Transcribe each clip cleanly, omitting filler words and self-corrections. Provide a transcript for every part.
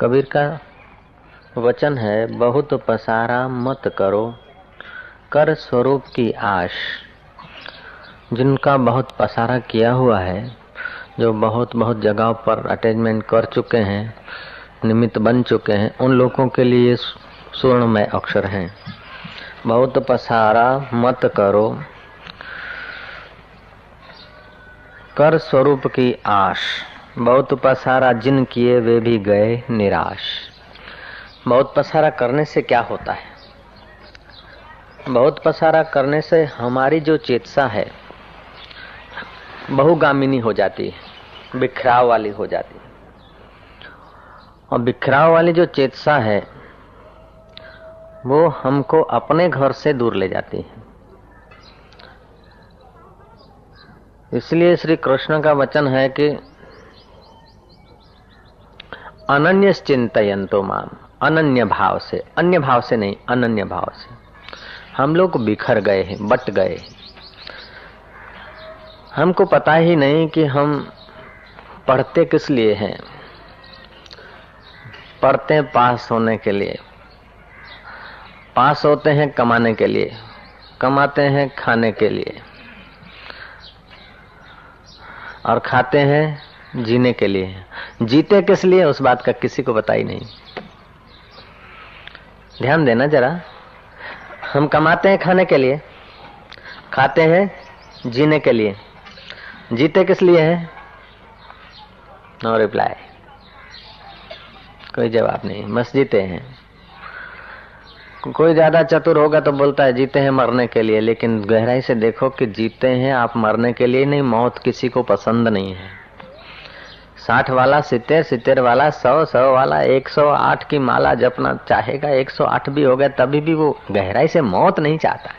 कबीर का वचन है, बहुत पसारा मत करो, कर स्वरूप की आश। जिनका बहुत पसारा किया हुआ है, जो बहुत बहुत जगहों पर अटैचमेंट कर चुके हैं, निमित्त बन चुके हैं, उन लोगों के लिए सुवर्णमय अक्षर हैं। बहुत पसारा मत करो, कर स्वरूप की आश। बहुत पसारा जिन किए वे भी गए निराश। बहुत पसारा करने से क्या होता है? बहुत पसारा करने से हमारी जो चेतसा है बहुगामिनी हो जाती है, बिखराव वाली हो जाती है। और बिखराव वाली जो चेतसा है वो हमको अपने घर से दूर ले जाती है। इसलिए श्री कृष्ण का वचन है कि अनन्य चिंतयन्तो माम, अनन्य भाव से, अन्य भाव से नहीं, अनन्य भाव से। हम लोग बिखर गए हैं, बट गए। हमको पता ही नहीं कि हम पढ़ते किस लिए हैं। पढ़ते हैं पास होने के लिए, पास होते हैं कमाने के लिए, कमाते हैं खाने के लिए, और खाते हैं जीने के लिए। जीते किस लिए उस बात का किसी को पता ही नहीं। ध्यान देना जरा। हम कमाते हैं खाने के लिए, खाते हैं जीने के लिए, जीते किस लिए है? नो रिप्लाई, कोई जवाब नहीं। बस जीते हैं। कोई ज्यादा चतुर होगा तो बोलता है जीते हैं मरने के लिए, लेकिन गहराई से देखो कि जीते हैं आप मरने के लिए नहीं। मौत किसी को पसंद नहीं है। 60 वाला 70, 70 वाला 100, 100 वाला 108 की माला जपना चाहेगा, 108 भी हो गया तभी भी वो गहराई से मौत नहीं चाहता।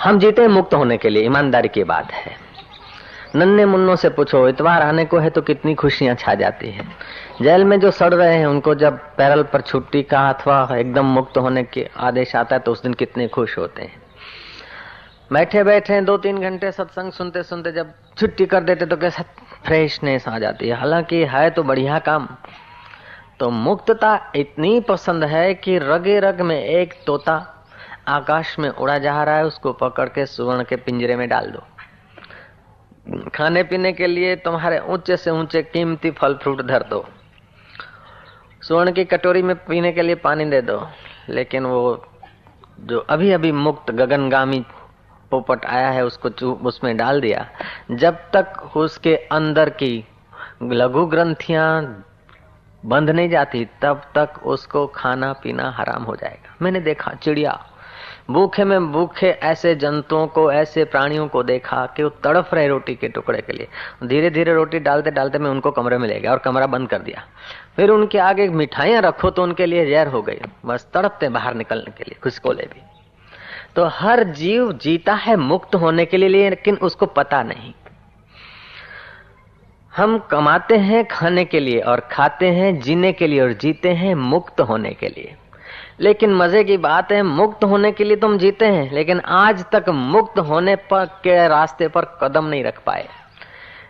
हम जीते हैं मुक्त होने के लिए, ईमानदारी की बात है। नन्हे मुन्नों से पूछो, इतवार आने को है तो कितनी खुशियां छा जाती है। जेल में जो सड़ रहे हैं उनको जब पैरल पर छुट्टी का अथवा एकदम मुक्त होने के आदेश आता है तो उस दिन कितने खुश होते हैं। बैठे बैठे 2-3 घंटे सत्संग सुनते सुनते जब छुट्टी कर देते तो कैसा फ्रेशनेस आ जाती है। हालांकि है तो बढ़िया काम। तो मुक्तता इतनी पसंद है कि रगे रग में एक तोता आकाश में उड़ा जा रहा है, उसको पकड़ के सुवर्ण के पिंजरे में डाल दो। खाने पीने के लिए तुम्हारे ऊंचे से ऊंचे कीमती फल फ्रूट धर दो, स्वर्ण की कटोरी में पीने के लिए पानी दे दो, लेकिन वो जो अभी अभी मुक्त गगनगामी पोपट आया है उसको उसमें डाल दिया। जब तक उसके अंदर की लघु ग्रंथियां बंद नहीं जाती तब तक उसको खाना पीना हराम हो जाएगा। मैंने देखा चिड़िया, भूखे में भूखे ऐसे जंतुओं को, ऐसे प्राणियों को देखा कि वो तड़फ रहे रोटी के टुकड़े के लिए। धीरे धीरे रोटी डालते डालते मैं उनको कमरे में ले गया और कमरा बंद कर दिया। फिर उनके आगे मिठाइयां रखो तो उनके लिए जहर हो गई, बस तड़पते बाहर निकलने के लिए, खुशकोले भी। तो हर जीव जीता है मुक्त होने के लिए, लेकिन उसको पता नहीं। हम कमाते हैं खाने के लिए और खाते हैं जीने के लिए और जीते हैं मुक्त होने के लिए। लेकिन मजे की बात है, मुक्त होने के लिए तुम जीते हैं लेकिन आज तक मुक्त होने पर के रास्ते पर कदम नहीं रख पाए।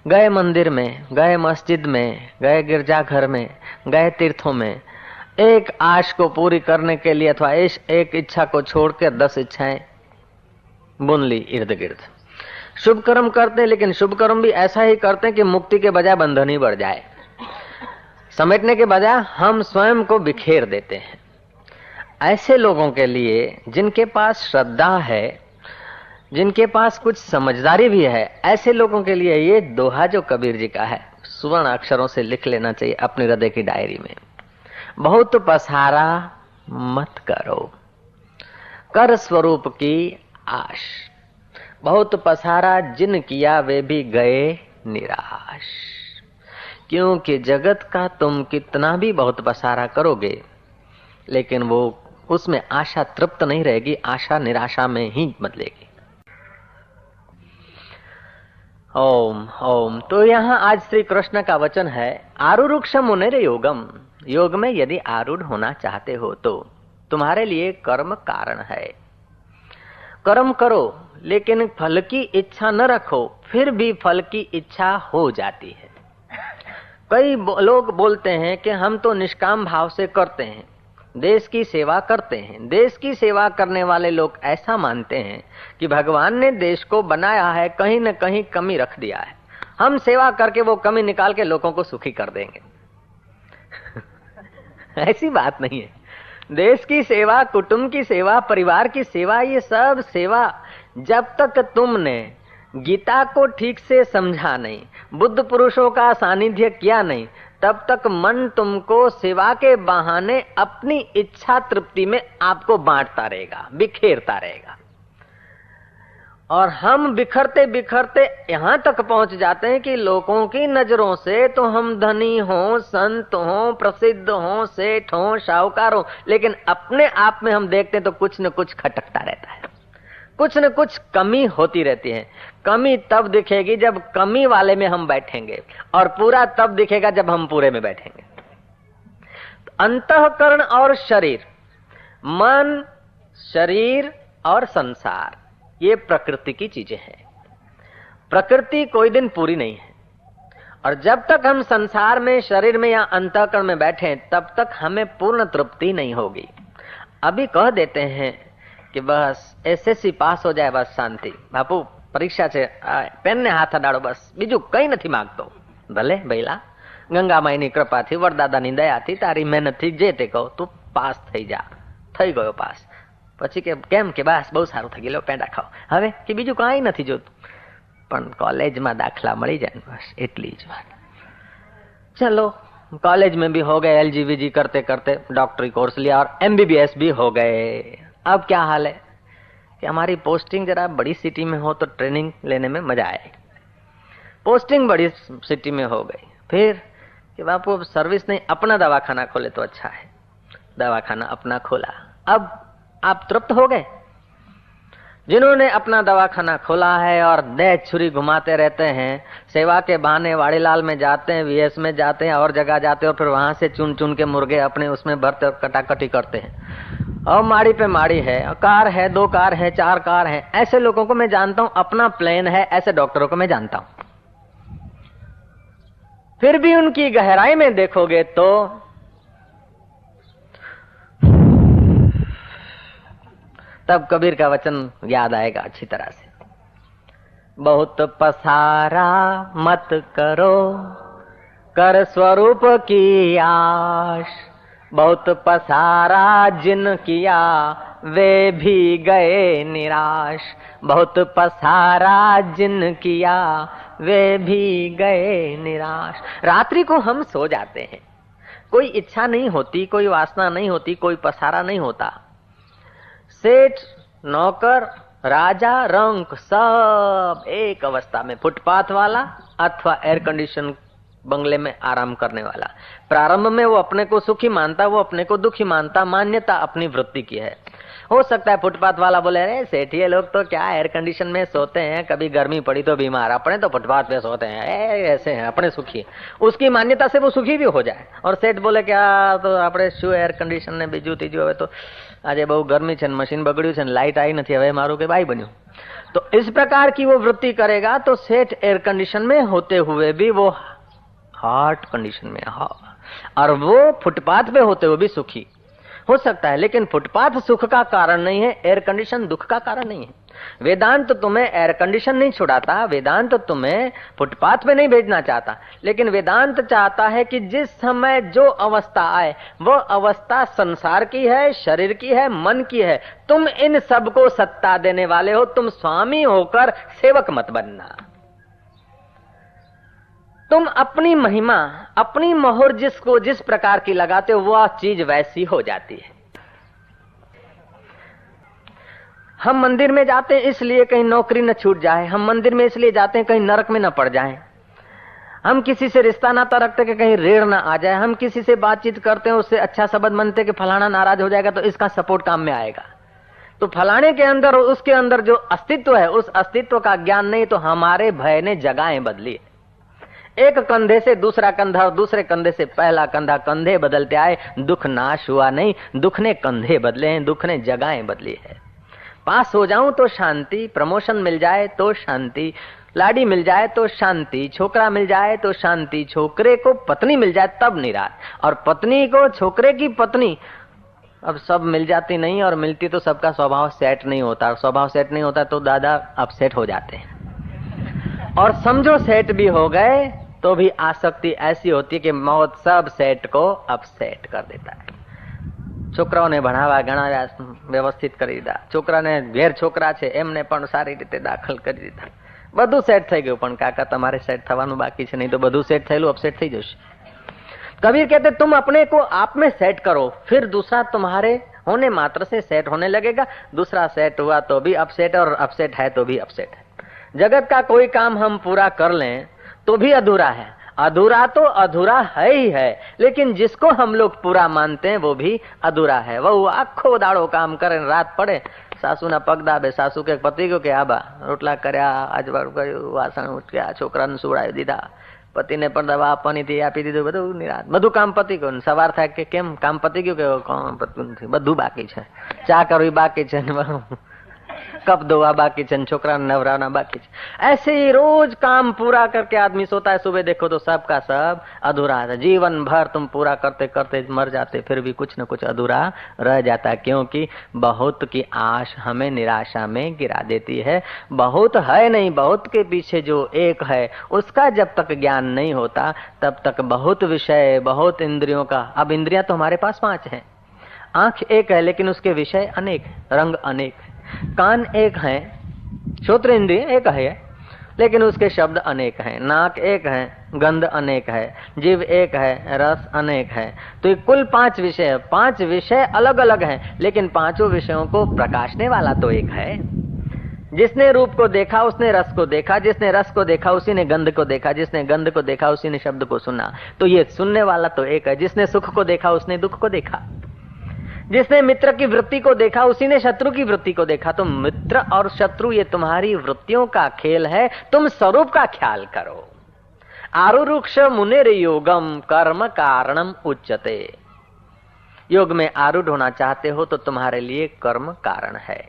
गए मंदिर में, गए मस्जिद में, गए गिरजाघर में, गए तीर्थों में, एक आश को पूरी करने के लिए अथवा एक इच्छा को छोड़ के 10 इच्छाएं बुन ली इर्द गिर्द। शुभ कर्म करते हैं, लेकिन शुभ कर्म भी ऐसा ही करते हैं कि मुक्ति के बजाय बंधन ही बढ़ जाए। समेटने के बजाय हम स्वयं को बिखेर देते हैं। ऐसे लोगों के लिए जिनके पास श्रद्धा है, जिनके पास कुछ समझदारी भी है, ऐसे लोगों के लिए ये दोहा जो कबीर जी का है सुवर्ण अक्षरों से लिख लेना चाहिए अपने हृदय की डायरी में। बहुत पसारा मत करो, कर स्वरूप की आश। बहुत पसारा जिन किया वे भी गए निराश। क्योंकि जगत का तुम कितना भी बहुत पसारा करोगे लेकिन वो उसमें आशा तृप्त नहीं रहेगी, आशा निराशा में ही बदलेगी। ओम ओम। तो यहाँ आज श्री कृष्ण का वचन है, आरूरुक्ष मुनेर योगम। योग में यदि आरूढ़ होना चाहते हो तो तुम्हारे लिए कर्म कारण है। कर्म करो लेकिन फल की इच्छा न रखो, फिर भी फल की इच्छा हो जाती है। कई लोग बोलते हैं कि हम तो निष्काम भाव से करते हैं, देश की सेवा करते हैं। देश की सेवा करने वाले लोग ऐसा मानते हैं कि भगवान ने देश को बनाया है, कहीं न कहीं कमी रख दिया है, हम सेवा करके वो कमी निकाल के लोगों को सुखी कर देंगे। ऐसी बात नहीं है। देश की सेवा, कुटुंब की सेवा, परिवार की सेवा, ये सब सेवा जब तक तुमने गीता को ठीक से समझा नहीं, बुद्ध पुरुषों का सानिध्य किया नहीं, तब तक मन तुमको सेवा के बहाने अपनी इच्छा तृप्ति में आपको बांटता रहेगा, बिखेरता रहेगा। और हम बिखरते बिखरते यहां तक पहुंच जाते हैं कि लोगों की नजरों से तो हम धनी हो, संत हो, प्रसिद्ध हो, सेठ हो, शाहूकार हो, लेकिन अपने आप में हम देखते हैं तो कुछ न कुछ खटकता रहता है, कुछ न कुछ कमी होती रहती है। कमी तब दिखेगी जब कमी वाले में हम बैठेंगे, और पूरा तब दिखेगा जब हम पूरे में बैठेंगे। अंतःकरण और शरीर, मन, शरीर और संसार, ये प्रकृति की चीजें हैं। प्रकृति कोई दिन पूरी नहीं है, और जब तक हम संसार में, शरीर में या अंतःकरण में बैठे तब तक हमें पूर्ण तृप्ति नहीं होगी। अभी कह देते हैं कि बस एसएससी पास हो जाए, बस शांति, बापू परीक्षा છે, પેન ને હાથ અડાડો, બસ બીજું કઈ નથી માંગતો। ભલે ભઈલા, ગંગામાઈની કૃપાથી, વરદાદાની દયાથી, તારી મહેનતથી જે તે કહો તું પાસ થઈ જા। થઈ ગયો પાસ, પછી કે કેમ કે બસ બહુ સારું થઈ ગયું, પેંડા ખાઓ, હવે કે બીજું કાંઈ નથી જોતું, પણ કોલેજમાં દાખલા મળી જાય, બસ એટલી જ વાત। चलो कॉलेज में भी हो गए, एलजीबीजी करते करते डॉक्टरी कोर्स लिया और एमबीबीएस भी हो गए। अब क्या हाल है कि हमारी पोस्टिंग जरा बड़ी सिटी में हो तो ट्रेनिंग लेने में मजा आए। पोस्टिंग बड़ी सिटी में हो गई, फिर कि बापू अब सर्विस नहीं, अपना दवाखाना खोले तो अच्छा है। दवाखाना अपना खोला, अब आप तृप्त हो गए। जिन्होंने अपना दवाखाना खोला है और देह छुरी घुमाते रहते हैं, सेवा के बहाने वाड़ीलाल में जाते हैं, वीएस में जाते हैं, और जगह जाते हैं, और फिर वहां से चुन चुन के मुर्गे अपने उसमें भरते और कटाकटी करते हैं। और माड़ी पे माड़ी है, कार है, 2 कार है, 4 कार है, ऐसे लोगों को मैं जानता हूं। अपना प्लेन है, ऐसे डॉक्टरों को मैं जानता हूं। फिर भी उनकी गहराई में देखोगे तो तब कबीर का वचन याद आएगा अच्छी तरह से। बहुत पसारा मत करो, कर स्वरूप की आश। बहुत पसारा जिन किया, वे भी गए निराश। बहुत पसारा जिन किया, वे भी गए निराश। रात्रि को हम सो जाते हैं, कोई इच्छा नहीं होती, कोई वासना नहीं होती, कोई पसारा नहीं होता। सेठ, नौकर, राजा, रंक सब एक अवस्था में, फुटपाथ वाला अथवा एयर कंडीशन बंगले में आराम करने वाला। प्रारंभ में वो अपने को सुखी मानता, वो अपने को दुखी मानता, मान्यता अपनी वृत्ति की है। हो सकता है फुटपाथ वाला बोले, अरे सेठ ये लोग तो क्या एयर कंडीशन में सोते हैं, कभी गर्मी पड़ी तो बीमार, अपने तो फुटपाथ पे सोते हैं, ऐसे हैं, अपने सुखी। उसकी मान्यता से वो सुखी भी हो जाए। और सेठ बोले क्या तो આપણે શું એર કન્ડિશન ને બીજું ત્રીજું, હવે તો આજે બહુ ગરમી છે, મશીન બગડ્યું છે, લાઇટ आई નથી, હવે મારું કે ભાઈ બન્યું। तो इस प्रकार की वो वृत्ति करेगा तो सेठ एयर कंडीशन में होते हुए भी वो हॉट कंडीशन में, और वो फुटपाथ पे होते हुए भी सुखी हो सकता है। लेकिन फुटपाथ सुख का कारण नहीं है, एयर कंडीशन दुख का कारण नहीं है। वेदांत तुम्हें एयर कंडीशन नहीं छुड़ाता, वेदांत तुम्हें फुटपाथ पे नहीं भेजना चाहता, लेकिन वेदांत चाहता है कि जिस समय जो अवस्था आए वो अवस्था संसार की है, शरीर की है, मन की है। तुम इन सबको सत्ता देने वाले हो, तुम स्वामी होकर सेवक मत बनना। तुम अपनी महिमा, अपनी मोहर जिसको जिस प्रकार की लगाते हो वह चीज वैसी हो जाती है। हम मंदिर में जाते हैं इसलिए कहीं नौकरी न छूट जाए, हम मंदिर में इसलिए जाते हैं कहीं नरक में न पड़ जाए, हम किसी से रिश्ता नाता रखते कि कहीं रेड़ ना आ जाए, हम किसी से बातचीत करते हैं उससे अच्छा शब्द मनते कि फलाना नाराज हो जाएगा तो इसका सपोर्ट काम में आएगा। तो फलाने के अंदर, उसके अंदर जो अस्तित्व है उस अस्तित्व का ज्ञान नहीं, तो हमारे भय ने जगहें बदली। एक कंधे से दूसरा कंधा और दूसरे कंधे से पहला कंधा, कंधे बदलते आए, दुख नाश हुआ नहीं, दुख ने कंधे बदले हैं, दुख ने जगहें बदली है। पास हो जाऊं तो शांति, प्रमोशन मिल जाए तो शांति, लाड़ी मिल जाए तो शांति, छोकरा मिल जाए तो शांति, छोकरे को पत्नी मिल जाए तब निराश, और पत्नी को छोकरे की पत्नी अब सब मिल जाती नहीं, और मिलती तो सबका स्वभाव सेट नहीं होता, स्वभाव सेट नहीं होता तो दादा अपसेट हो जाते हैं। और समझो सेट भी हो गए तो भी आसक्ति ऐसी होती है कि मौत सब सेट को अपसेट कर देता है। છોકરાઓને ભણાવવા ગણાવ્યા, વ્યવસ્થિત કરી દીધા, છોકરાને ઘેર છોકરા છે એમને પણ સારી રીતે દાખલ કરી દીધા, બધું સેટ થઈ ગયું, પણ કાકા તમારે સેટ થવાનું બાકી છે, નહીં તો બધું સેટ થયેલું अपसेट થઈ જશે। कबीर कहते तुम अपने को आप में सेट करो, फिर दूसरा तुम्हारे होने मात्र से सेट होने लगेगा। दूसरा सेट हुआ तो भी अपसेट, और अपसेट है तो भी अपसेट है। जगत का कोई काम हम पूरा कर लें तो भी अधूरा है, अधूरा तो अधूरा है ही है, लेकिन जिसको हम लोग पूरा मानते हैं वो भी अधूरा है। वो आखो दाड़ो काम करे, रात पड़े सासू ना पग दाबे, सासू के पति को के आबा रोटला कर्या, अजवाळुं कर्युं, वासण उटक्या, छोकराने सुवડાવી દીધા, પતિને પણ દવા આપવાની હતી, આપી દીધું, બધું નિરાત, બધું કામ પતી ગયું। સવાર થાય કે કેમ કામ પતી ગયું, કે કોણ પતું નથી, બધું બાકી છે, ચા કરવી બાકી છે, कप धोवा बाकी छे, छोकरा नवराना बाकी छे। ऐसे ही रोज काम पूरा करके आदमी सोता है, सुबह देखो तो सब का सब अधूरा है। जीवन भर तुम पूरा करते करते मर जाते, फिर भी कुछ न कुछ अधूरा रह जाता है, क्योंकि बहुत की आश हमें निराशा में गिरा देती है। बहुत है नहीं, बहुत के पीछे जो एक है उसका जब तक ज्ञान नहीं होता तब तक बहुत विषय, बहुत इंद्रियों का। अब इंद्रियां तो हमारे पास 5 हैं, आंख एक है लेकिन उसके विषय अनेक, रंग अनेक, कान एक है, श्रोत्र इंद्रिय एक है लेकिन उसके शब्द अनेक हैं, नाक एक है, गंध अनेक है, जीव एक है, रस अनेक है। तो ये कुल 5 विषय, 5 विषय अलग अलग हैं, लेकिन पांचों विषयों को प्रकाशने वाला तो एक है। जिसने रूप को देखा उसने रस को देखा, जिसने रस को देखा उसी ने गंध को देखा, जिसने गंध को देखा उसी ने शब्द को सुना। तो ये सुनने वाला तो एक है। जिसने सुख को देखा उसने दुख को देखा, जिसने मित्र की वृत्ति को देखा उसी ने शत्रु की वृत्ति को देखा। तो मित्र और शत्रु ये तुम्हारी वृत्तियों का खेल है, तुम स्वरूप का ख्याल करो। आरुरुक्ष मुनिर योगम कर्म कारणम उच्यते। योग में आरूढ़ होना चाहते हो तो तुम्हारे लिए कर्म कारण है।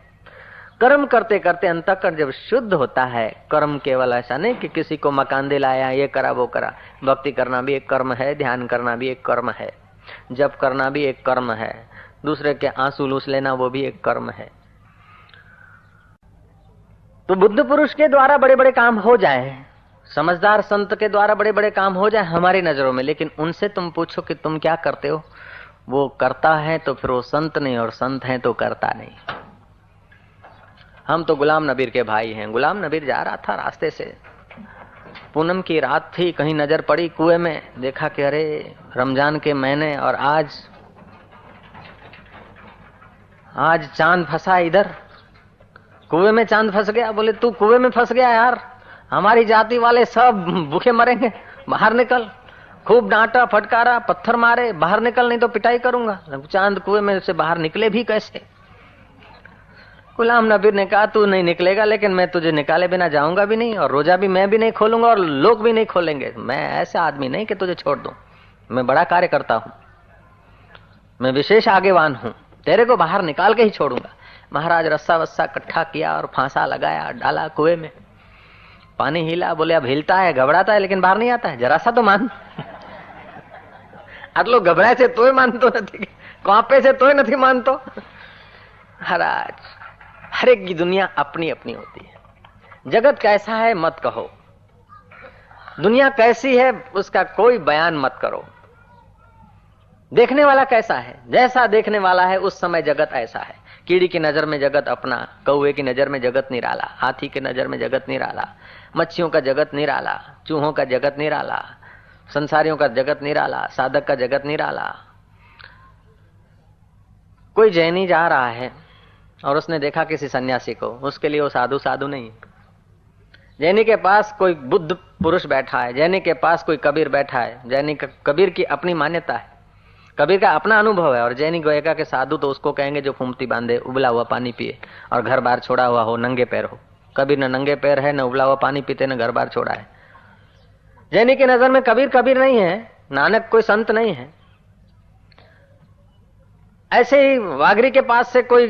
कर्म करते करते अंतःकरण जब शुद्ध होता है, कर्म केवल ऐसा नहीं कि किसी को मकान दिलाया, ये करा वो करा। भक्ति करना भी एक कर्म है, ध्यान करना भी एक कर्म है, जप करना भी एक कर्म है, दूसरे के आंसू लूस लेना वो भी एक कर्म है। तो बुद्ध पुरुष के द्वारा बड़े बड़े काम हो जाए, समझदार संत के द्वारा बड़े बड़े काम हो जाए हमारी नजरों में, लेकिन उनसे तुम पूछो कि तुम क्या करते हो, वो करता है तो फिर वो संत नहीं, और संत है तो करता नहीं। हम तो गुलाम नबीर के भाई हैं। गुलाम नबीर जा रहा था रास्ते से, पूनम की रात थी, कहीं नजर पड़ी कुएं में, देखा कि अरे रमजान के महीने और आज चांद फंसा इधर, कुएं में चांद फंस गया। बोले तू कुएं में फंस गया यार, हमारी जाति वाले सब भूखे मरेंगे, बाहर निकल। खूब डांटा, फटकारा, पत्थर मारे, बाहर निकल नहीं तो पिटाई करूंगा। चांद कुएं में से बाहर निकले भी कैसे? गुलाम नबी ने कहा तू नहीं निकलेगा, लेकिन मैं तुझे निकाले बिना जाऊंगा भी नहीं, और रोजा भी मैं भी नहीं खोलूंगा, और लोग भी नहीं खोलेंगे। मैं ऐसा आदमी नहीं कि तुझे छोड़ दूं, मैं बड़ा कार्य करता हूं, मैं विशेष आगेवान हूं, तेरे को बाहर निकाल के ही छोड़ूंगा। महाराज रस्सा वस्सा इकट्ठा किया और फांसा लगाया, डाला कुएं में, पानी हिला। बोले अब हिलता है, घबराता है, लेकिन बाहर नहीं आता है, जरा सा तो मान। आटलो घबराय છે તોય માનતો નથી, કાંપે છે તોય નથી માનતો। महाराज हर एक की दुनिया अपनी अपनी होती है। जगत कैसा है मत कहो, दुनिया कैसी है उसका कोई बयान मत करो। देखने वाला कैसा है, जैसा देखने वाला है उस समय जगत ऐसा है। कीड़ी की नजर में जगत अपना, कौवे की नजर में जगत निराला, हाथी की नजर में जगत निराला, मच्छियों का जगत निराला, चूहों का जगत निराला, संसारियों का जगत निराला, साधक का जगत निराला। कोई जैनी जा रहा है और उसने देखा किसी सन्यासी को, उसके लिए वो साधु साधु नहीं। जैनी के पास कोई बुद्ध पुरुष बैठा है, जैनी के पास कोई कबीर बैठा है, जैनी कबीर की अपनी मान्यता है, कबीर का अपना अनुभव है। और जैनी गोएगा के साधु तो उसको कहेंगे जो फूमती बांधे, उबला हुआ पानी पिए और घर बार छोड़ा हुआ हो, नंगे पैर हो। कबीर न नंगे पैर है, न उबला हुआ पानी पीते, न घर बार छोड़ा है। जैनी की नजर में कबीर कबीर नहीं है, नानक कोई संत नहीं है। ऐसे ही वागरी के पास से कोई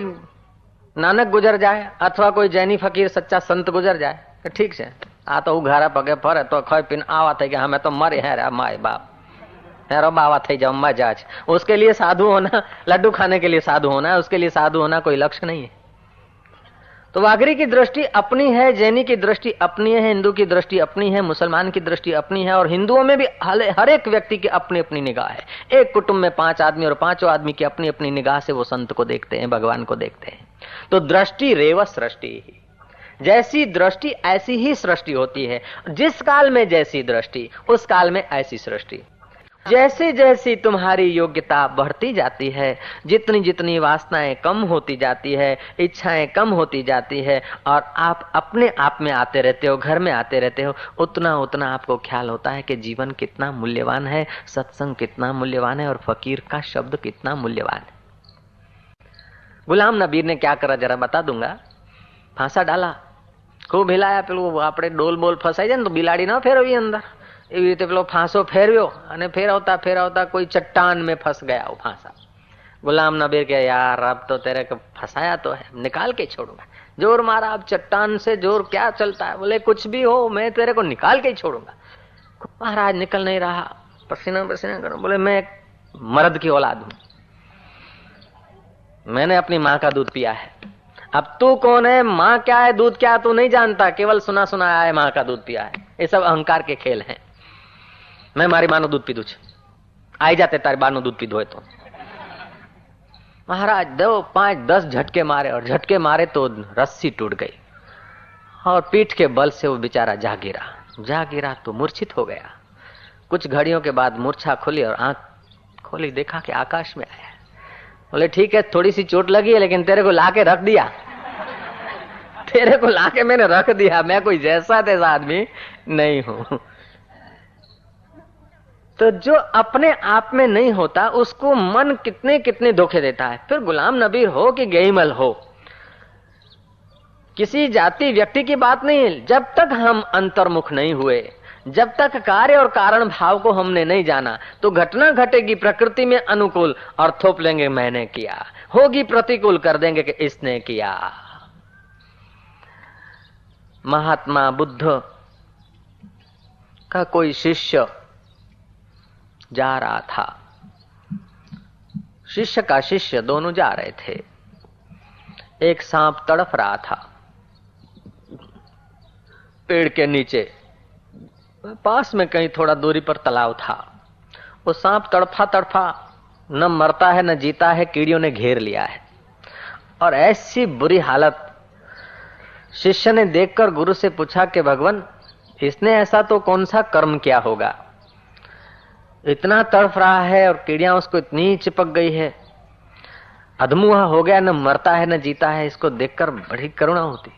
नानक गुजर जाए अथवा कोई जैनी फकीर सच्चा संत गुजर जाए, ठीक है, आ तो उघारा पगे फरे तो खाई पीने आवा थे कि हमें तो मरे हैं रे माए बाप है रो बावा थे जाओ मजा। उसके लिए साधु होना, लड्डू खाने के लिए साधु होना है, उसके लिए साधु होना कोई लक्ष्य नहीं है। तो वागरी की दृष्टि अपनी है, जैनी की दृष्टि अपनी है, हिंदू की दृष्टि अपनी है, मुसलमान की दृष्टि अपनी है, और हिंदुओं में भी हर एक व्यक्ति की अपनी अपनी निगाह है। एक कुटुंब में 5 आदमी और 5 आदमी की अपनी अपनी निगाह से वो संत को देखते हैं, भगवान को देखते हैं। तो दृष्टि रेव सृष्टि, जैसी दृष्टि ऐसी ही सृष्टि होती है। जिस काल में जैसी दृष्टि उस काल में ऐसी सृष्टि। जैसे जैसी तुम्हारी योग्यता बढ़ती जाती है, जितनी जितनी वासनाएं कम होती जाती है, इच्छाएं कम होती जाती है, और आप अपने आप में आते रहते हो, घर में आते रहते हो, उतना उतना आपको ख्याल होता है कि जीवन कितना मूल्यवान है, सत्संग कितना मूल्यवान है, और फकीर का शब्द कितना मूल्यवान है। गुलाम नबी ने क्या करा जरा बता दूंगा। फांसा डाला, खूब हिलाया, पेલું આપણે ડોલ બોલ ફસાઈ જાય ને તો બિલાડી ન ફેરવી અંદર, એવી રીતે પેલો ફાંસો ફેરવ્યો અને ફેરવતા ફેરવતા कोई चट्टान में फंस गया वो फांसा। गुलाम नबी के यार अब तो तेरे को फंसाया तो है, निकाल के छोड़ूंगा। जोर मारा, अब चट्टान से जोर क्या चलता है, बोले कुछ भी हो मैं तेरे को निकाल के ही छोड़ूंगा। महाराज निकल नहीं रहा, पसीना पसीना करो। बोले मैं मर्द की औलाद हूं, मैंने अपनी माँ का दूध पिया है, अब तू कौन है, माँ क्या है, दूध क्या, तू नहीं जानता, केवल सुना सुना आया है, माँ का दूध पिया है। ये सब अहंकार के खेल हैं। मैं मारी माँ नो दूध पीधું છે, आई जाते तारी बा नो दूध पीधो है तो। महाराज 2-5-10 झटके मारे, और झटके मारे तो रस्सी टूट गई, और पीठ के बल से वो बेचारा जा गिरा तो मूर्छित हो गया। कुछ घड़ियों के बाद मूर्छा खुली और आंख खोली, देखा कि आकाश में आया। बोले ठीक है, थोड़ी सी चोट लगी है, लेकिन तेरे को लाके रख दिया, तेरे को लाके मैंने रख दिया, मैं कोई जैसा तैसा आदमी नहीं हूं। तो जो अपने आप में नहीं होता उसको मन कितने कितने धोखे देता है। फिर गुलाम नबी हो कि गेईमल हो, किसी जाति व्यक्ति की बात नहीं है। जब तक हम अंतर्मुख नहीं हुए, जब तक कार्य और कारण भाव को हमने नहीं जाना, तो घटना घटेगी प्रकृति में अनुकूल और थोप लेंगे मैंने किया, होगी प्रतिकूल कर देंगे कि इसने किया। महात्मा बुद्ध का कोई शिष्य जा रहा था, शिष्य का शिष्य दोनों जा रहे थे। एक सांप तड़फ रहा था पेड़ के नीचे, पास में कहीं थोड़ा दूरी पर तालाब था। वो सांप तड़फा तड़फा न मरता है न जीता है, कीड़ियों ने घेर लिया है, और ऐसी बुरी हालत। शिष्य ने देखकर गुरु से पूछा कि भगवान, इसने ऐसा तो कौन सा कर्म किया होगा, इतना तड़फ रहा है और कीड़ियां उसको इतनी चिपक गई है, अधमुआ हो गया, न मरता है न जीता है, इसको देखकर बड़ी करुणा होती।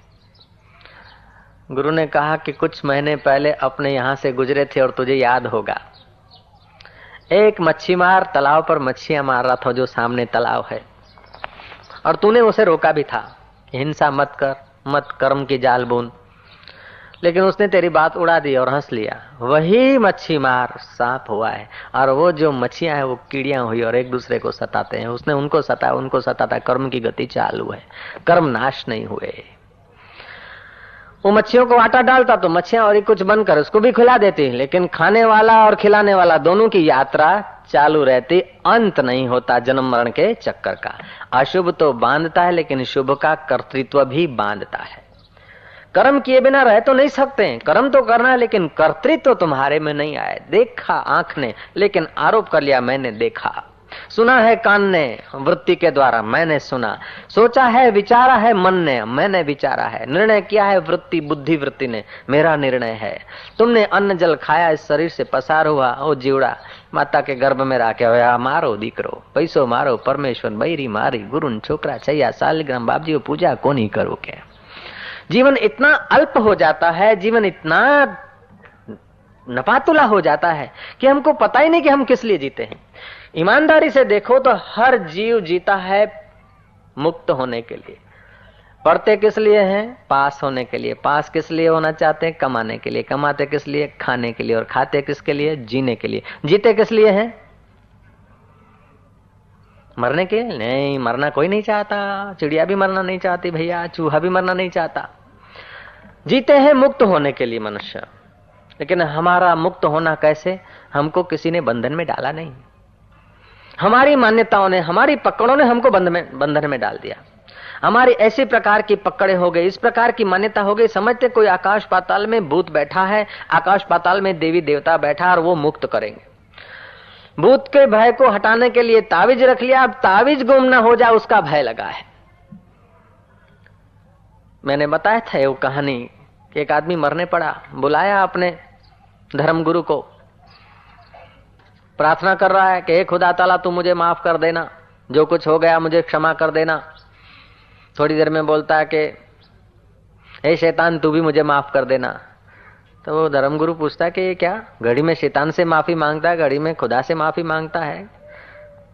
गुरु ने कहा कि कुछ महीने पहले अपने यहां से गुजरे थे और तुझे याद होगा, एक मच्छी मार तालाब पर मच्छियां मार रहा था, जो सामने तालाब है, और तूने उसे रोका भी था, हिंसा मत कर, मत कर्म की जाल बुन, लेकिन उसने तेरी बात उड़ा दी और हंस लिया। वही मच्छी मार सांप हुआ है, और वो जो मच्छियां हैं वो कीड़ियां हुई और एक दूसरे को सताते हैं। उसने उनको सताता, कर्म की गति चालू है, कर्म नाश नहीं हुए। वो मच्छियों को आटा डालता तो मच्छियां और कुछ बनकर उसको भी खिला देती, लेकिन खाने वाला और खिलाने वाला दोनों की यात्रा चालू रहती, अंत नहीं होता जन्म मरण के चक्कर का। अशुभ तो बांधता है, लेकिन शुभ का कर्तृत्व भी बांधता है। कर्म किए बिना रह तो नहीं सकते, कर्म तो करना है, लेकिन कर्तृत्व तो तुम्हारे में नहीं आए। देखा आंख ने, लेकिन आरोप कर लिया मैंने देखा, सुना है कान ने वृत्ति के द्वारा मैंने सुना, सोचा है विचारा है मन ने मैंने विचारा है, निर्णय किया है वृत्ति बुद्धि वृत्ति ने मेरा निर्णय है। तुमने अन्न जल खाया, इस शरीर से पसार हुआ, ओ जीवड़ा माता के गर्भ में राख्या होया मारो दीकरो, पैसो मारो परमेश्वर बૈरी मारी, गुरुन छोकरा छैया सालिग्राम बापजी पूजा कोनी करो के। जीवन इतना अल्प हो जाता है, जीवन इतना नपातुला हो जाता है कि हमको पता ही नहीं कि हम किस लिए जीते हैं। ईमानदारी से देखो तो हर जीव जीता है मुक्त होने के लिए। पढ़ते किस लिए हैं? पास होने के लिए। पास किस लिए होना चाहते हैं? कमाने के लिए। कमाते किस लिए? खाने के लिए। और खाते किसके लिए? जीने के लिए। जीते किस लिए हैं? मरने के लिए नहीं। मरना कोई नहीं चाहता, चिड़िया भी मरना नहीं चाहती भैया, चूहा भी मरना नहीं चाहता। जीते हैं मुक्त होने के लिए मनुष्य, लेकिन हमारा मुक्त होना कैसे? हमको किसी ने बंधन में डाला नहीं, हमारी मान्यताओं ने, हमारी पकड़ों ने हमको बंधन में डाल दिया। हमारी ऐसी प्रकार की पकड़े हो गई, इस प्रकार की मान्यता हो गई, समझते कोई आकाश पाताल में भूत बैठा है, आकाश पाताल में देवी देवता बैठा और वो मुक्त करेंगे। भूत के भय को हटाने के लिए तावीज रख लिया, अब तावीज गुम ना हो जाए उसका भय लगा है। मैंने बताया था वो कहानी, एक आदमी मरने पड़ा, बुलाया अपने धर्मगुरु को, प्रार्थना कर रहा है कि हे खुदा ताला तू मुझे माफ कर देना, जो कुछ हो गया मुझे क्षमा कर देना। थोड़ी देर में बोलता है कि हे शैतान तू भी मुझे माफ कर देना। तो वो धर्मगुरु पूछता है कि ये क्या, घड़ी में शैतान से माफी मांगता है, घड़ी में खुदा से माफी मांगता है?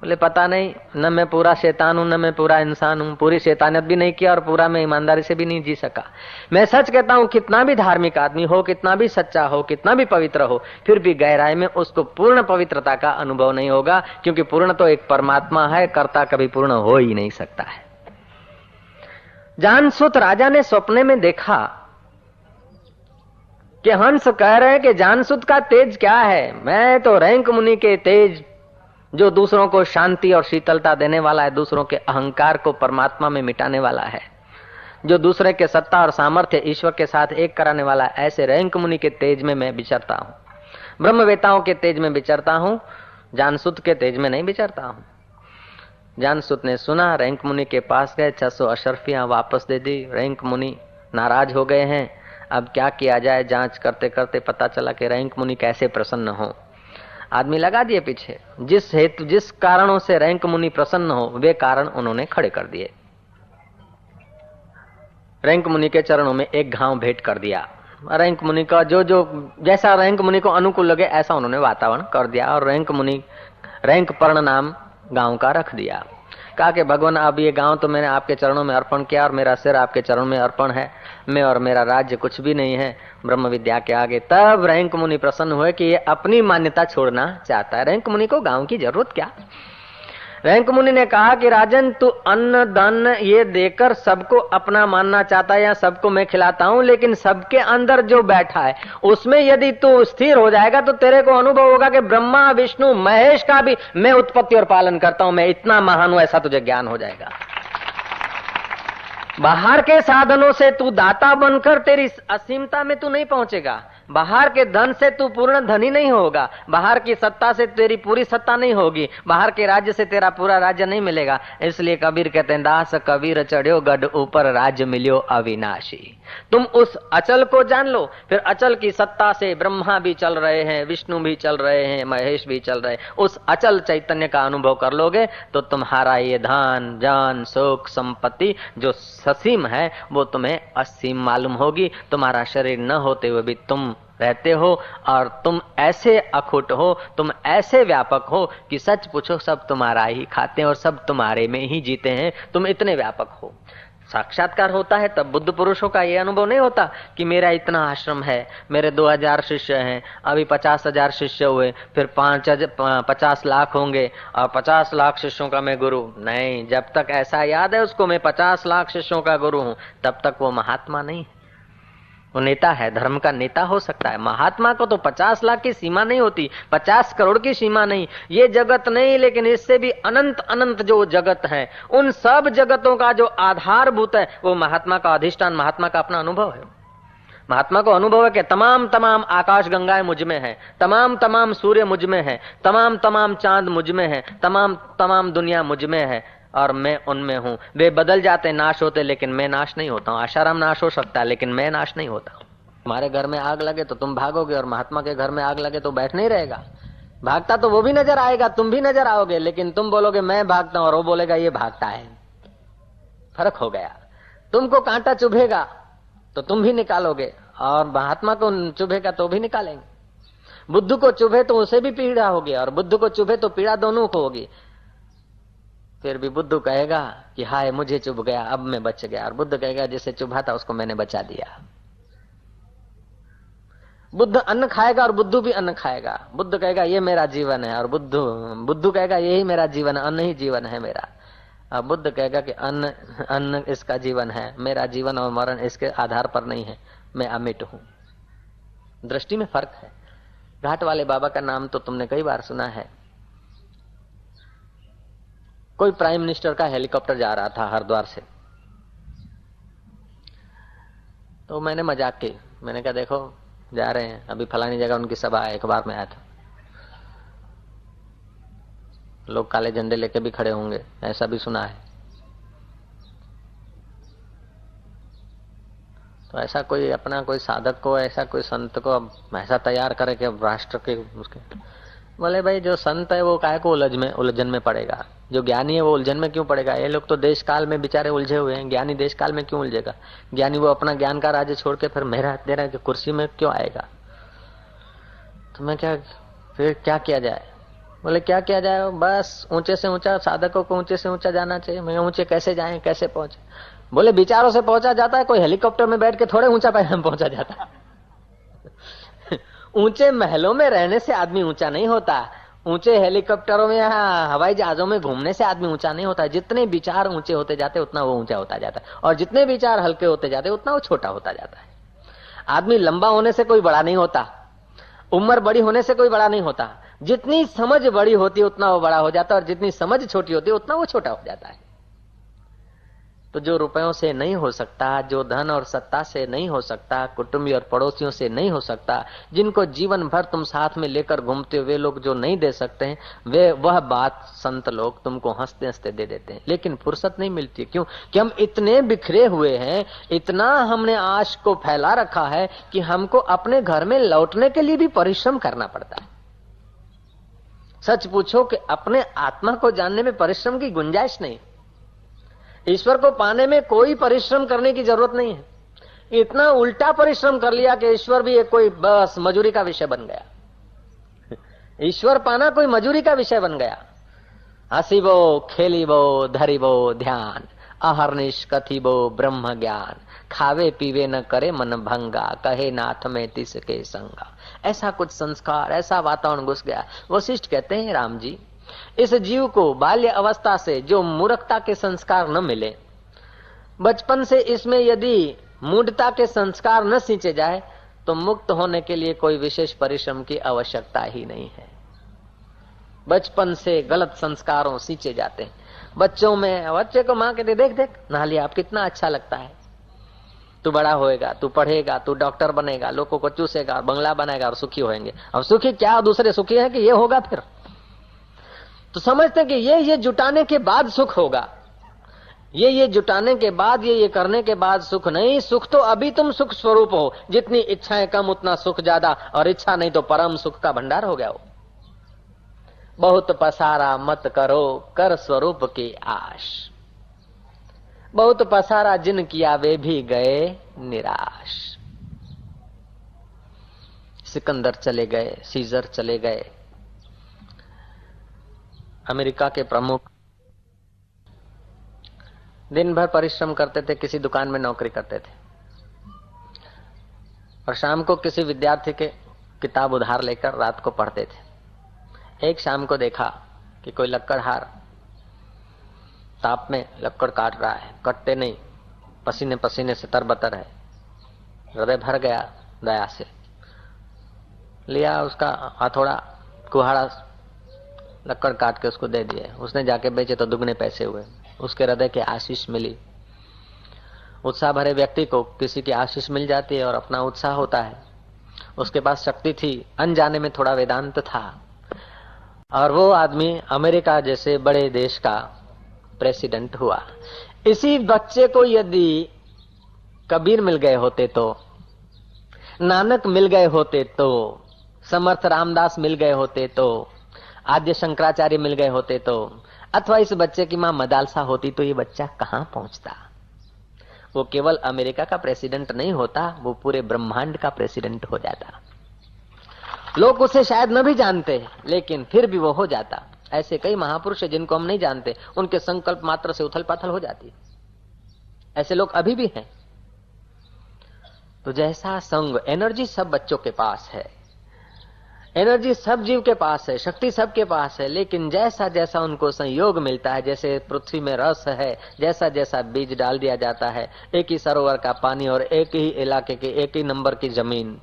बोले पता नहीं, न मैं पूरा शैतान हूं, न मैं पूरा इंसान हूं, पूरी शैतानियत भी नहीं किया और पूरा मैं ईमानदारी से भी नहीं जी सका। मैं सच कहता हूं, कितना भी धार्मिक आदमी हो, कितना भी सच्चा हो, कितना भी पवित्र हो, फिर भी गहराई में उसको पूर्ण पवित्रता का अनुभव नहीं होगा, क्योंकि पूर्ण तो एक परमात्मा है, कर्ता कभी पूर्ण हो ही नहीं सकता है। जानसूत राजा ने सपने में देखा कि हंस कह रहे हैं कि जानसूत का तेज क्या है, मैं तो रैंक मुनि के तेज, जो दूसरों को शांति और शीतलता देने वाला है, दूसरों के अहंकार को परमात्मा में मिटाने वाला है, जो दूसरे के सत्ता और सामर्थ्य ईश्वर के साथ एक कराने वाला है, ऐसे रैंक मुनि के तेज में मैं विचरता हूं, ब्रह्मवेताओं के तेज में विचरता हूं, जानसूत के तेज में नहीं विचरता हूं। जानसूत ने सुना, रैंक मुनि के पास गए, 600 अशर्फियां वापस दे दी। रैंक मुनि नाराज हो गए हैं, अब क्या किया जाए? जांच करते करते पता चला कि रैंक मुनि कैसे प्रसन्न हो। आदमी लगा दिए पीछे, जिस कारणों से रैंक मुनि प्रसन्न हो वे कारण उन्होंने खड़े कर दिए। रैंक मुनि के चरणों में एक घाव भेंट कर दिया। रैंक मुनि का जो जैसा रैंक मुनि को अनुकूल लगे ऐसा उन्होंने वातावरण कर दिया और रैंक पर्ण नाम गांव का रख दिया। कहा कि भगवान अब ये गांव तो मैंने आपके चरणों में अर्पण किया और मेरा सिर आपके चरणों में अर्पण है, मैं और मेरा राज्य कुछ भी नहीं है ब्रह्म विद्या के आगे। तब रैंक मुनि प्रसन्न हुए कि ये अपनी मान्यता छोड़ना चाहता है। रैंक मुनि को गांव की जरूरत क्या? रैंक मुनि ने कहा कि राजन तू अन्न धन ये देकर सबको अपना मानना चाहता है या सबको मैं खिलाता हूं, लेकिन सबके अंदर जो बैठा है उसमें यदि तू स्थिर हो जाएगा तो तेरे को अनुभव होगा कि ब्रह्मा विष्णु महेश का भी मैं उत्पत्ति और पालन करता हूं, मैं इतना महान हूं, ऐसा तुझे ज्ञान हो जाएगा। बाहर के साधनों से तू दाता बनकर तेरी असीमता में तू नहीं पहुंचेगा, बाहर के धन से तू पूर्ण धनी नहीं होगा, बाहर की सत्ता से तेरी पूरी सत्ता नहीं होगी, बाहर के राज्य से तेरा पूरा राज्य नहीं मिलेगा। इसलिए कबीर कहते हैं, दास कबीर चढ़्यो गढ़ ऊपर राज्य मिलियो अविनाशी। तुम उस अचल को जान लो, फिर अचल की सत्ता से ब्रह्मा भी चल रहे हैं, विष्णु भी चल रहे हैं, महेश भी चल रहे हैं, उस अचल चैतन्य का अनुभव कर लोगे तो तुम्हारा ये धन जान सुख संपत्ति जो ससीम है वो तुम्हें असीम मालूम होगी। तुम्हारा शरीर न होते हुए भी तुम रहते हो और तुम ऐसे अखुट हो, तुम ऐसे व्यापक हो कि सच पूछो सब तुम्हारा ही खाते हैं और सब तुम्हारे में ही जीते हैं, तुम इतने व्यापक हो। साक्षात्कार होता है तब बुद्ध पुरुषों का ये अनुभव नहीं होता कि मेरा इतना आश्रम है, मेरे 2000 शिष्य हैं, अभी 50,000 शिष्य हुए, फिर 50 लाख होंगे और 50 लाख शिष्यों का मैं गुरु। नहीं, जब तक ऐसा याद है उसको मैं 50 लाख शिष्यों का गुरु हूं, तब तक वो महात्मा नहीं, वो नेता है, धर्म का नेता हो सकता है। महात्मा को तो 50 लाख की सीमा नहीं होती, 50 करोड़ की सीमा नहीं, ये जगत नहीं, लेकिन इससे भी अनंत अनंत जो जगत है, उन सब जगतों का जो आधारभूत है वो महात्मा का अधिष्ठान, महात्मा का अपना अनुभव है। महात्मा को अनुभव है कि तमाम तमाम आकाश गंगाएं मुझ में है, तमाम तमाम सूर्य मुझ में है, तमाम तमाम चांद मुझ में है, तमाम तमाम दुनिया मुझ में है और मैं उनमें हूं। वे बदल जाते, नाश होते, लेकिन मैं नाश नहीं होता हूं। आशाराम नाश हो सकता है लेकिन मैं नाश नहीं होता हूं। तुम्हारे घर में आग लगे तो तुम भागोगे और महात्मा के घर में आग लगे तो बैठ नहीं रहेगा, भागता तो वो भी नजर आएगा, तुम भी नजर आओगे, लेकिन तुम बोलोगे मैं भागता हूं और वो बोलेगा ये भागता है। फर्क हो गया। तुमको कांटा चुभेगा तो तुम भी निकालोगे और महात्मा को चुभेगा तो भी निकालेंगे। बुद्ध को चुभे तो उसे भी पीड़ा होगी और बुद्ध को चुभे तो पीड़ा दोनों को होगी। फिर भी बुद्ध कहेगा कि हाय मुझे चुभ गया, अब मैं बच गया, और बुद्ध कहेगा जिसे चुभा था उसको मैंने बचा दिया। बुद्ध अन्न खाएगा और बुद्धू भी अन्न खाएगा। बुद्ध कहेगा ये मेरा जीवन है और बुद्धू कहेगा यही मेरा जीवन है, अन्न ही जीवन है मेरा। अब बुद्ध कहेगा कि अन्न इसका जीवन है, मेरा जीवन और मरण इसके आधार पर नहीं है। मैं अमिट हूं। दृष्टि में फर्क है। घाट वाले बाबा का नाम तो तुमने कई बार सुना है। कोई प्राइम मिनिस्टर का हेलीकॉप्टर जा रहा था हरिद्वार से, तो मैंने मजाक की, मैंने कहा देखो जा रहे हैं, अभी फलानी जगह उनकी सभा है, अखबार में आया था, लोग काले झंडे लेके भी खड़े होंगे, ऐसा भी सुना है। तो ऐसा कोई अपना कोई साधक को, ऐसा कोई संत को अब ऐसा तैयार करे कि अब राष्ट्र के उसके, बोले भाई जो संत है वो काहे को उलझन में पड़ेगा, जो ज्ञानी है वो उलझन में क्यों पड़ेगा। ये लोग तो देश काल में बेचारे उलझे हुए हैं, ज्ञानी देश काल में क्यों उलझेगा। ज्ञानी वो अपना ज्ञान का राज्य छोड़ के फिर मेरा तेरा की कुर्सी में क्यों आएगा। तो मैं क्या, फिर क्या किया जाए। बोले क्या किया जाए, बस ऊंचे से ऊंचा, साधकों को ऊंचे से ऊंचा जाना चाहिए। मैं ऊंचे कैसे जाए, कैसे पहुंचे। बोले विचारों से पहुंचा जाता है, कोई हेलीकॉप्टर में बैठ के थोड़े ऊंचा पहुंचा जाता है। ऊंचे महलों में रहने से आदमी ऊंचा नहीं होता, ऊंचे हेलीकॉप्टरों में या हवाई जहाजों में घूमने से आदमी ऊंचा नहीं होता। जितने विचार ऊंचे होते जाते उतना वो ऊंचा होता जाता है, और जितने विचार हल्के होते जाते उतना वो छोटा होता जाता है। आदमी लंबा होने से कोई बड़ा नहीं होता, उम्र बड़ी होने से कोई बड़ा नहीं होता। जितनी समझ बड़ी होती है उतना वो बड़ा हो जाता है, और जितनी समझ छोटी होती है उतना वो छोटा हो जाता है। तो जो रुपयों से नहीं हो सकता, जो धन और सत्ता से नहीं हो सकता, कुटुंबी और पड़ोसियों से नहीं हो सकता, जिनको जीवन भर तुम साथ में लेकर घूमते हो, वे लोग जो नहीं दे सकते हैं, वे वह बात संत लोग तुमको हंसते हंसते दे देते हैं। लेकिन फुर्सत नहीं मिलती। क्यों कि हम इतने बिखरे हुए हैं, इतना हमने आश को फैला रखा है कि हमको अपने घर में लौटने के लिए भी परिश्रम करना पड़ता है। सच पूछो कि अपने आत्मा को जानने में परिश्रम की गुंजाइश नहीं। ईश्वर को पाने में कोई परिश्रम करने की जरूरत नहीं है। इतना उल्टा परिश्रम कर लिया कि ईश्वर भी एक कोई बस मजूरी का विषय बन गया। ईश्वर पाना कोई मजूरी का विषय बन गया। हसीबो खेलीबो धरीबो ध्यान, अहर्निश कथिबो ब्रह्म ज्ञान, खावे पीवे न करे मन भंगा, कहे नाथ में तिसके संगा। ऐसा कुछ संस्कार, ऐसा वातावरण घुस गया। वशिष्ठ कहते हैं राम जी, इस जीव को बाल्य अवस्था से जो मूर्खता के संस्कार न मिले, बचपन से इसमें यदि मूढ़ता के संस्कार न सींचे जाए, तो मुक्त होने के लिए कोई विशेष परिश्रम की आवश्यकता ही नहीं है। बचपन से गलत संस्कारों सींचे जाते हैं। बच्चों में, बच्चे को मां कहती देख देख नहा लिया, आप कितना अच्छा लगता है, तू बड़ा होएगा, तू पढ़ेगा, तू डॉक्टर बनेगा, लोगों को चूसेगा, बंगला बनाएगा और सुखी होएंगे। अब सुखी क्या, दूसरे सुखी है कि ये होगा। फिर तो समझते कि ये जुटाने के बाद सुख होगा, ये जुटाने के बाद, ये करने के बाद सुख नहीं। सुख तो अभी तुम सुख स्वरूप हो। जितनी इच्छाएं कम उतना सुख ज्यादा, और इच्छा नहीं तो परम सुख का भंडार हो गया हो। बहुत पसारा मत करो कर स्वरूप की आश, बहुत पसारा जिन किया वे भी गए निराश। सिकंदर चले गए, सीजर चले गए, अमेरिका के प्रमुख दिन भर परिश्रम करते थे, किसी दुकान में नौकरी करते थे, और शाम को किसी विद्यार्थी के किताब उधार लेकर रात को पढ़ते थे। एक शाम को देखा कि कोई लक्कड़हार ताप में लक्कड़ काट रहा है, कटते नहीं, पसीने पसीने से तरबतर है, हृदय भर गया दया से। लिया उसका हथौड़ा, कुहाड़ा, लक्कड़ काट के उसको दे दिए। उसने जाके बेचे तो दुगने पैसे हुए, उसके हृदय की आशीष मिली। उत्साह भरे व्यक्ति को किसी की आशीष मिल जाती है और अपना उत्साह होता है। उसके पास शक्ति थी, अनजाने में थोड़ा वेदांत था, और वो आदमी अमेरिका जैसे बड़े देश का प्रेसिडेंट हुआ। इसी बच्चे को यदि कबीर मिल गए होते, तो नानक मिल गए होते, तो समर्थ रामदास मिल गए होते, तो आद्य शंकराचार्य मिल गए होते, तो अथवा इस बच्चे की मां मदालसा होती, तो ये बच्चा कहां पहुंचता। वो केवल अमेरिका का प्रेसिडेंट नहीं होता, वो पूरे ब्रह्मांड का प्रेसिडेंट हो जाता। लोग उसे शायद न भी जानते, लेकिन फिर भी वो हो जाता। ऐसे कई महापुरुष हैं जिनको हम नहीं जानते, उनके संकल्प मात्र से उथल पाथल हो जाती। ऐसे लोग अभी भी हैं। तो जैसा संग, एनर्जी सब बच्चों के पास है, एनर्जी सब जीव के पास है, शक्ति सबके पास है, लेकिन जैसा जैसा उनको संयोग मिलता है, जैसे पृथ्वी में रस है, जैसा जैसा बीज डाल दिया जाता है, एक ही सरोवर का पानी और एक ही इलाके की एक ही नंबर की जमीन,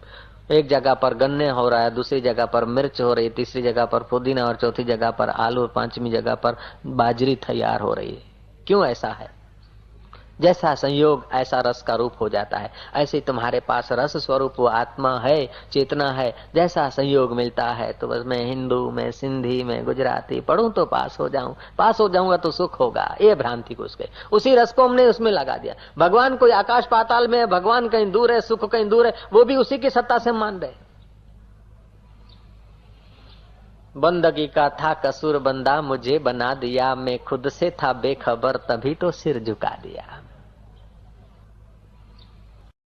एक जगह पर गन्ने हो रहा है, दूसरी जगह पर मिर्च हो रही है, तीसरी जगह पर पुदीना और चौथी जगह पर आलू और पांचवी जगह पर बाजरी तैयार हो रही है। क्यों ऐसा है? जैसा संयोग ऐसा रस का रूप हो जाता है। ऐसे तुम्हारे पास रस स्वरूप वो आत्मा है, चेतना है। जैसा संयोग मिलता है तो बस मैं हिंदू, मैं सिंधी, मैं गुजराती पढ़ूं तो पास हो जाऊं, पास हो जाऊंगा तो सुख होगा, ये भ्रांति घुस गई। उसी रस को हमने उसमें लगा दिया। भगवान कोई आकाश पाताल में है, भगवान कहीं दूर है, सुख कहीं दूर है, वो भी उसी की सत्ता से मान रहे। बंदगी का था कसूर, बंदा मुझे बना दिया, मैं खुद से था बेखबर, तभी तो सिर झुका दिया।